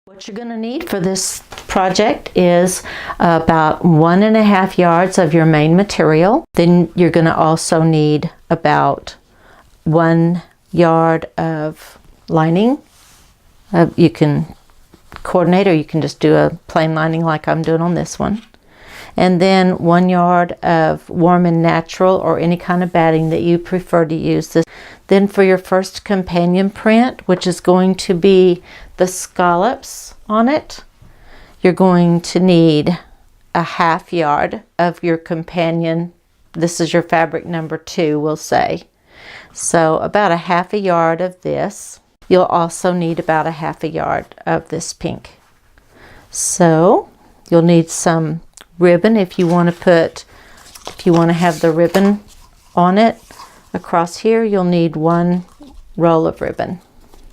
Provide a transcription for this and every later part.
What you're going to need for this project is about 1.5 yards of your main material. Then you're going to also need about 1 yard of lining. You can coordinate, or you can just do a plain lining like I'm doing on this one. And then 1 yard of warm and natural, or any kind of batting that you prefer to use. Then for your first companion print, which is going to be the scallops on it, you're going to need 1/2 yard of your companion. This is your fabric number 2, we'll say. So about 1/2 yard of this. You'll also need about 1/2 yard of this pink. So you'll need some ribbon if you want to have the ribbon on it. Across here you'll need 1 roll of ribbon.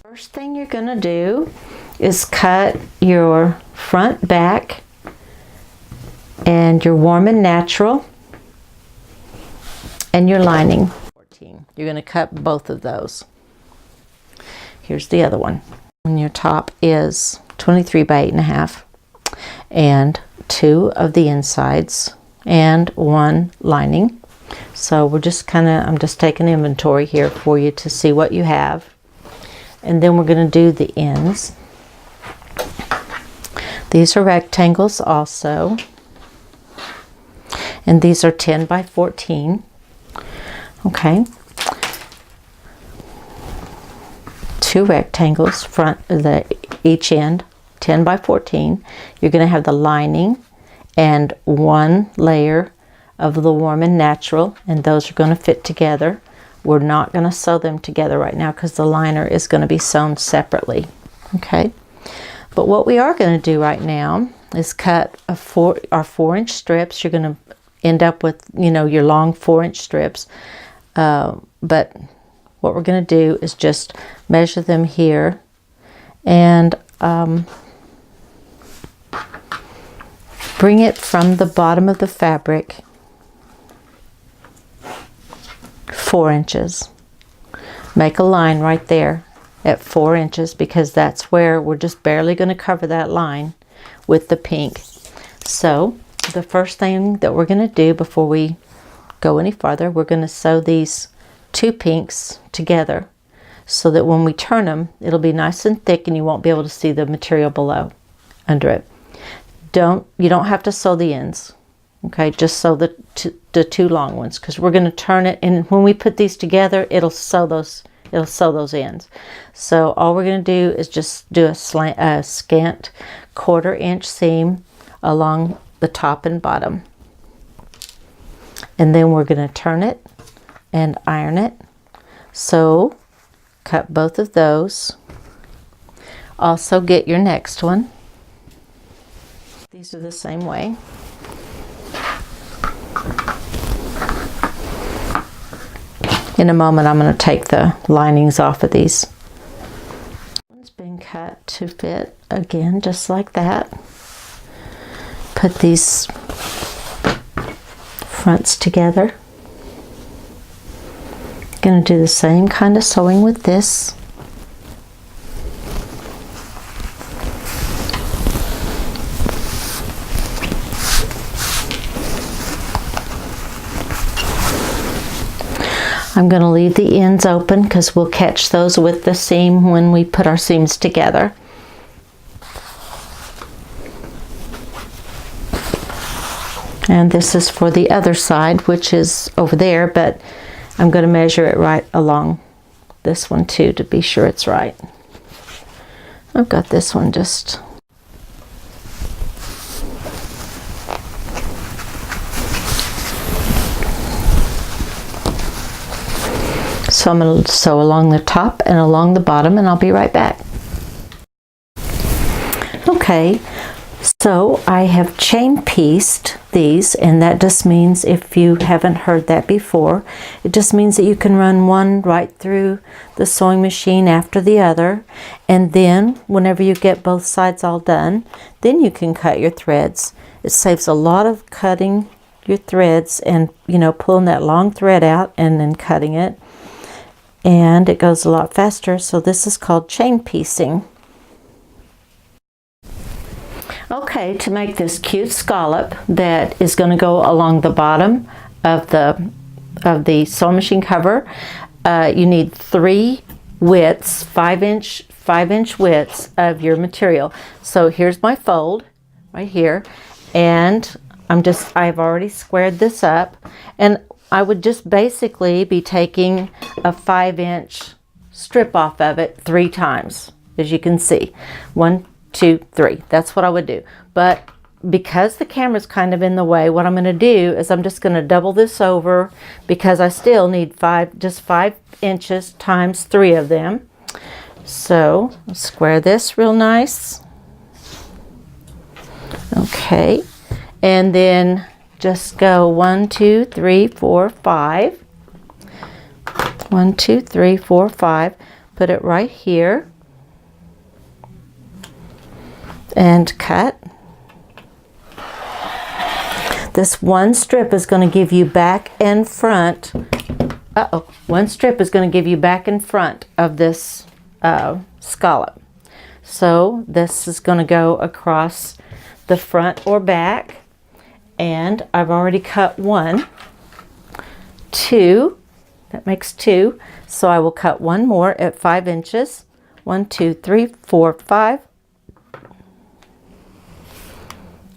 First thing you're going to do is cut your front, back, and your warm and natural, and your lining. You're going to cut both of those. Here's the other one. And your top is 23 by 8.5, and 2 of the insides and 1 lining. So we're just I'm just taking inventory here for you to see what you have. And then we're going to do the ends. These are rectangles also, and these are 10 by 14. Okay, 2 rectangles, front each end, 10 by 14. You're going to have the lining and 1 layer of the warm and natural, and those are going to fit together. We're not going to sew them together right now because the liner is going to be sewn separately. Okay, but what we are going to do right now is cut our 4-inch strips. You're going to end up with, your long 4-inch strips, but what we're going to do is just measure them here and bring it from the bottom of the fabric 4 inches. Make a line right there at 4 inches, because that's where we're just barely going to cover that line with the pink. So the first thing that we're going to do before we go any farther, we're going to sew these 2 pinks together so that when we turn them, it'll be nice and thick and you won't be able to see the material below under it. You don't have to sew the ends. Okay, just sew the 2 long ones, because we're going to turn it, and when we put these together, it'll sew those ends. So all we're going to do is just do a scant 1/4 inch seam along the top and bottom, and then we're going to turn it and iron it. So cut both of those. Also get your next one. These are the same way. In a moment, I'm going to take the linings off of these. One's been cut to fit again, just like that. Put these fronts together. Going to do the same kind of sewing with this. I'm going to leave the ends open because we'll catch those with the seam when we put our seams together. And this is for the other side, which is over there, but I'm going to measure it right along this one too to be sure it's right. I've got this one just... So I'm going to sew along the top and along the bottom, and I'll be right back. Okay, so I have chain pieced these, and that just means, if you haven't heard that before, it just means that you can run one right through the sewing machine after the other, and then whenever you get both sides all done, then you can cut your threads. It saves a lot of cutting your threads and, pulling that long thread out and then cutting it. And it goes a lot faster. So this is called chain piecing. Okay, to make this cute scallop that is going to go along the bottom of the sewing machine cover, you need 3 widths, 5-inch widths of your material. So here's my fold right here, and I've already squared this up, and I would just basically be taking a 5-inch strip off of it 3 times, as you can see. 1, 2, 3. That's what I would do. But because the camera's kind of in the way, what I'm going to do is I'm just going to double this over, because I still need 5 inches times 3 of them. So I'll square this real nice. Okay, and then just go 1, 2, 3, 4, 5. 1, 2, 3, 4, 5. Put it right here and cut. This one strip is going to give you back and front. One strip is going to give you back and front of this scallop. So this is going to go across the front or back, and I've already cut 1, 2. That makes 2. So I will cut 1 more at 5 inches. 1, 2, 3, 4, 5.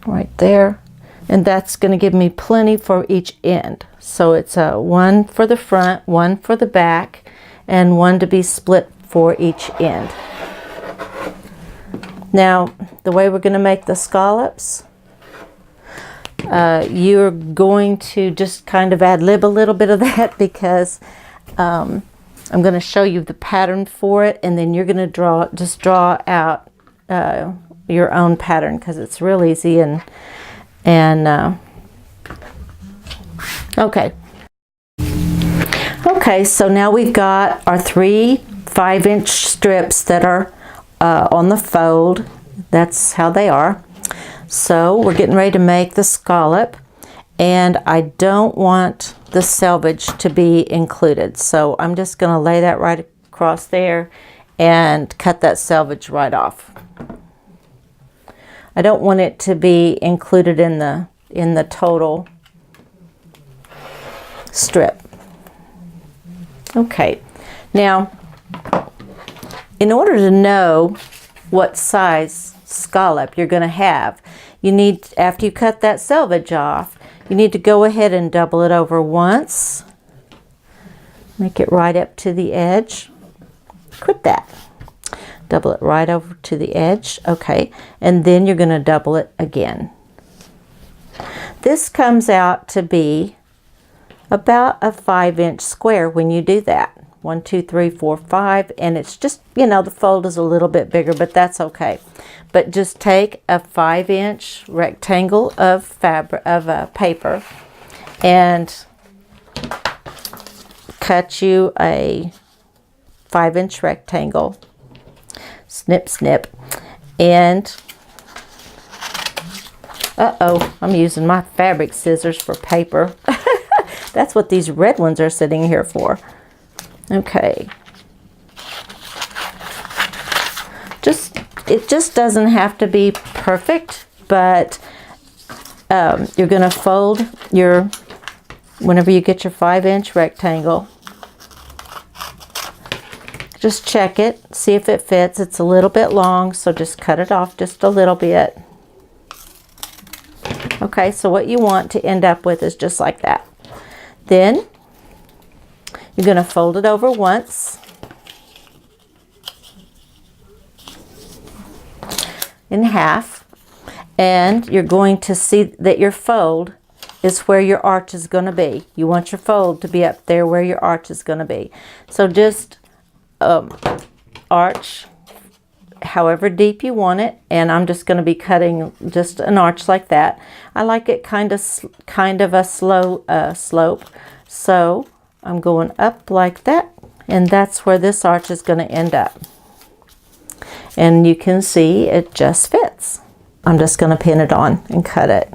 Right there. And that's going to give me plenty for each end. So it's 1 for the front, 1 for the back, and 1 to be split for each end. Now, the way we're going to make the scallops, you're going to just kind of ad-lib a little bit of that, because I'm going to show you the pattern for it, and then you're going to draw out your own pattern, because it's real easy. Okay, so now we've got our 3 5-inch strips that are on the fold. That's how they are. So we're getting ready to make the scallop, and I don't want the selvage to be included. So I'm just going to lay that right across there and cut that selvage right off. I don't want it to be included in the total strip. Okay, now in order to know what size scallop you're going to have, you need, after you cut that selvage off, you need to go ahead and double it over once. Make it right up to the edge. Quit that. Double it right over to the edge. Okay, and then you're going to double it again. This comes out to be about a 5-inch square when you do that. 1, 2, 3, 4, 5, and it's just, you know, the fold is a little bit bigger, but that's okay. But just take a 5-inch rectangle of fabric, of paper, and cut you a 5-inch rectangle. Snip, snip, and I'm using my fabric scissors for paper. That's what these red ones are sitting here for. Okay. It just doesn't have to be perfect, but you're going to fold whenever you get your 5-inch rectangle, just check it, see if it fits. It's a little bit long, so just cut it off just a little bit. Okay, so what you want to end up with is just like that. Then you're going to fold it over once, in half, and you're going to see that your fold is where your arch is going to be. You want your fold to be up there where your arch is going to be. So just arch however deep you want it, and I'm just going to be cutting just an arch like that. I like it kind of a slow slope, so I'm going up like that, and that's where this arch is going to end up. And you can see it just fits. I'm just going to pin it on and cut it.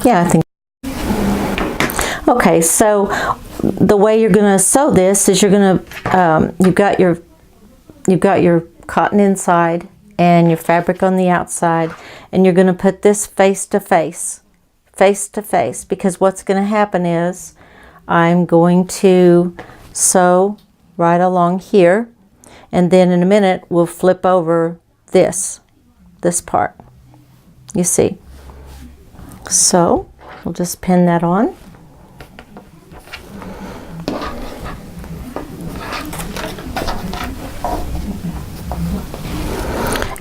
Yeah, I think. Okay, so the way you're going to sew this is you're going to, you've got your cotton inside and your fabric on the outside, and you're going to put this face to face, because what's going to happen is I'm going to sew right along here, and then in a minute we'll flip over this part, you see. So we'll just pin that on.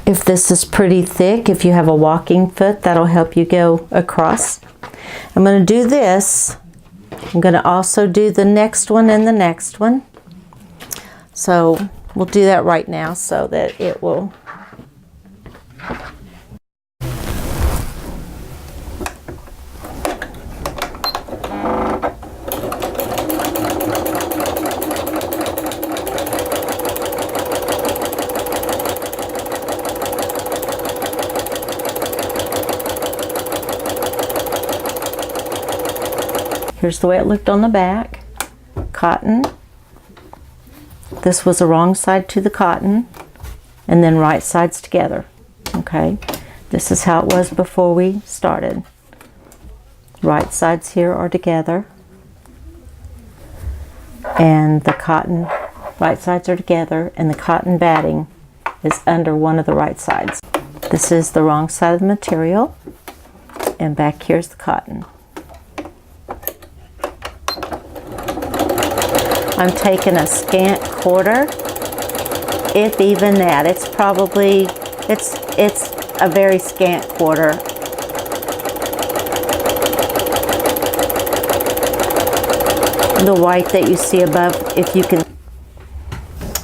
If this is pretty thick, if you have a walking foot, that'll help you go across. I'm going to do this. I'm going to also do the next one and the next one. So we'll do that right now so that it will. Here's the way it looked on the back. Cotton. This was the wrong side to the cotton, and then right sides together. Okay, this is how it was before we started. Right sides here are together, and the cotton, right sides are together, and the cotton batting is under one of the right sides. This is the wrong side of the material, and back here's the cotton. I'm taking a scant quarter, if even that. It's probably, it's a very scant quarter. The white that you see above, if you can.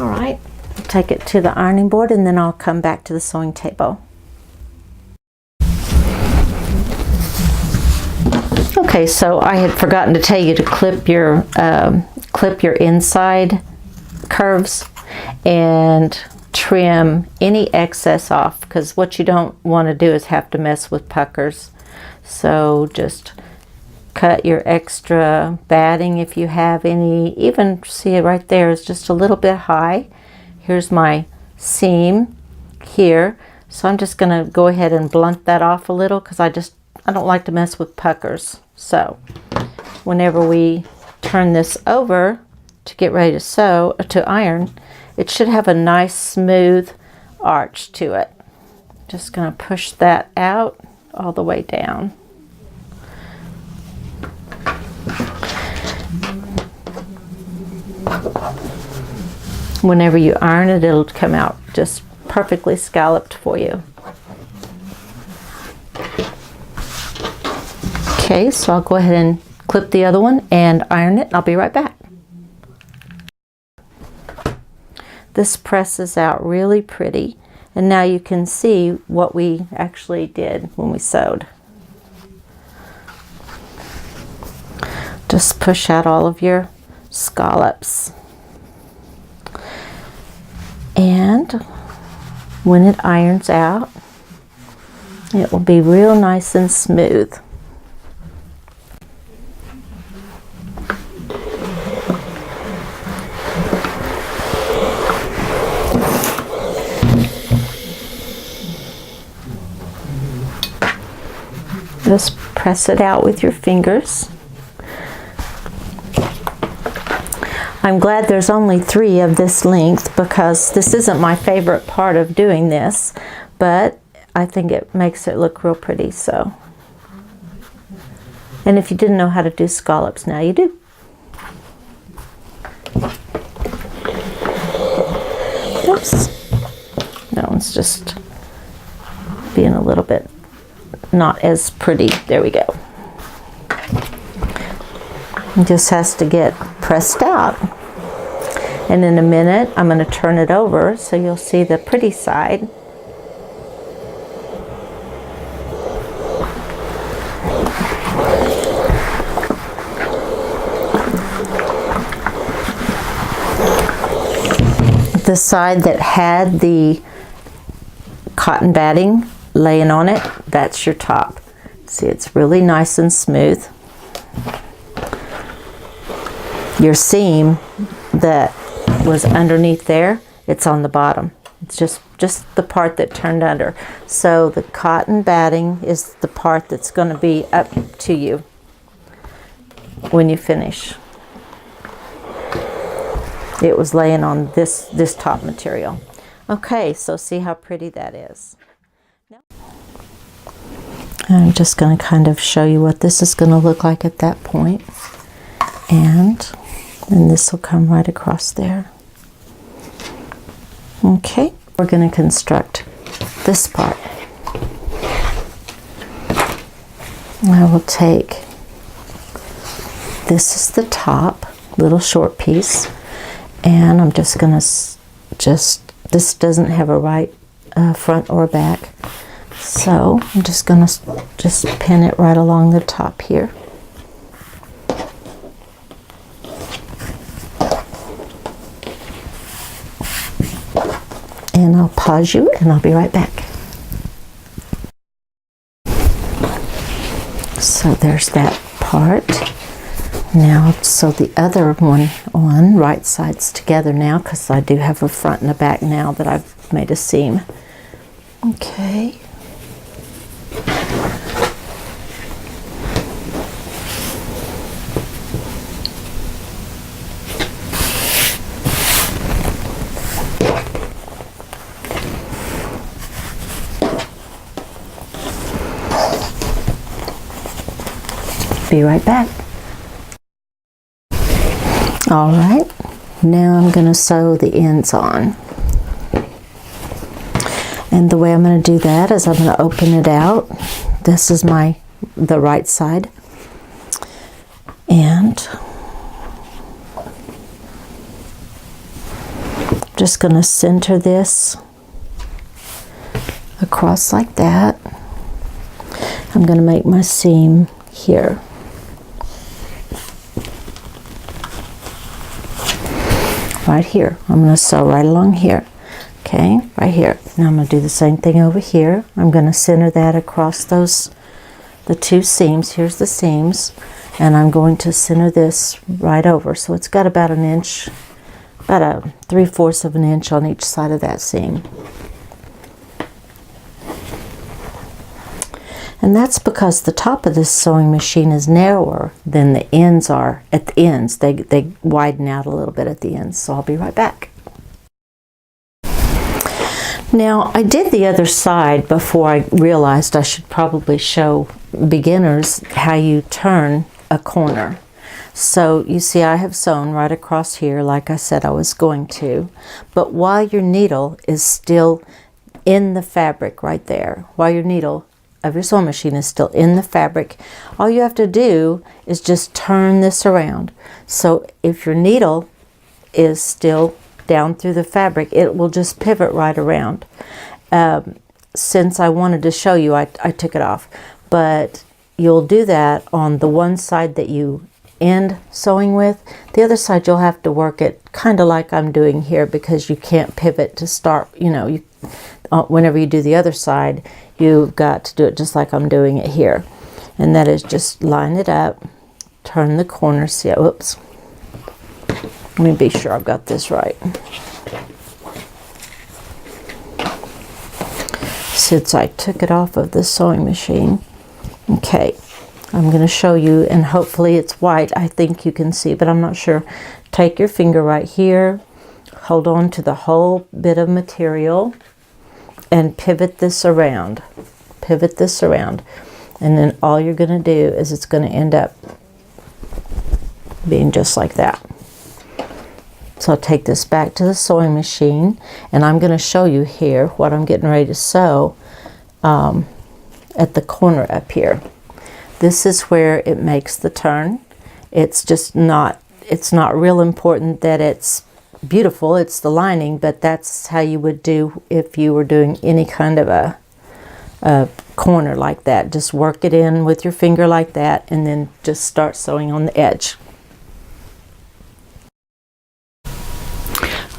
All right, take it to the ironing board, and then I'll come back to the sewing table. Okay, so I had forgotten to tell you to clip your inside curves and trim any excess off, because what you don't want to do is have to mess with puckers. So just cut your extra batting if you have any. Even see it right there is just a little bit high. Here's my seam here, so I'm just going to go ahead and blunt that off a little, because I don't like to mess with puckers. So whenever we turn this over to get ready to iron, it should have a nice smooth arch to it. Just going to push that out all the way down. Whenever you iron it, it'll come out just perfectly scalloped for you. Okay, so I'll go ahead and clip the other one and iron it. I'll be right back. This presses out really pretty, and now you can see what we actually did when we sewed. Just push out all of your scallops, and when it irons out, it will be real nice and smooth. Just press it out with your fingers. I'm glad there's only 3 of this length, because this isn't my favorite part of doing this, but I think it makes it look real pretty. So, and if you didn't know how to do scallops, now you do. Oops. That one's just being a little bit not as pretty. There we go. It just has to get pressed out. And in a minute, I'm going to turn it over so you'll see the pretty side. The side that had the cotton batting laying on it, that's your top. See, it's really nice and smooth. Your seam that was underneath there, it's on the bottom. It's just the part that turned under. So the cotton batting is the part that's going to be up to you when you finish. It was laying on this top material. Okay, so see how pretty that is. I'm just going to kind of show you what this is going to look like at that point. And then this will come right across there. Okay, we're going to construct this part. I will take, this is the top, little short piece, and I'm just going to this doesn't have a right front or back, so I'm just going to just pin it right along the top here. And I'll pause you and I'll be right back. So there's that part. Now, so the other one on right sides together now, because I do have a front and a back now that I've made a seam. Okay. Be right back. All right, now I'm going to sew the ends on. And the way I'm going to do that is I'm going to open it out. This is the right side. And I'm just going to center this across like that. I'm going to make my seam here. Right here. I'm going to sew right along here. Okay, right here. Now I'm going to do the same thing over here. I'm going to center that across the two seams. Here's the seams, and I'm going to center this right over. So it's got about an inch, about a 3/4 of an inch on each side of that seam. And that's because the top of this sewing machine is narrower than the ends are at the ends. They widen out a little bit at the ends, so I'll be right back. Now, I did the other side before I realized I should probably show beginners how you turn a corner. So you see I have sewn right across here like I said I was going to, but while your needle is still in the fabric right there, while your needle of your sewing machine is still in the fabric, all you have to do is just turn this around. So if your needle is still down through the fabric, it will just pivot right around. Since I wanted to show you, I took it off, but you'll do that on the one side that you end sewing with. The other side you'll have to work it kind of like I'm doing here, because you can't pivot to start, whenever you do the other side, you've got to do it just like I'm doing it here. And that is just line it up, turn the corner, see, whoops. Let me be sure I've got this right. Since I took it off of the sewing machine. Okay, I'm going to show you, and hopefully it's white. I think you can see, but I'm not sure. Take your finger right here, hold on to the whole bit of material, and pivot this around. Pivot this around. And then all you're going to do is it's going to end up being just like that. So I'll take this back to the sewing machine, and I'm going to show you here what I'm getting ready to sew at the corner up here. This is where it makes the turn. It's not real important that it's beautiful, it's the lining, but that's how you would do if you were doing any kind of a corner like that. Just work it in with your finger like that, and then just start sewing on the edge.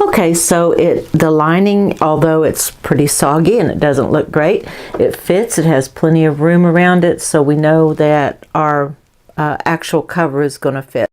Okay, so the lining, although it's pretty soggy and it doesn't look great, it fits. It has plenty of room around it, so we know that our actual cover is going to fit.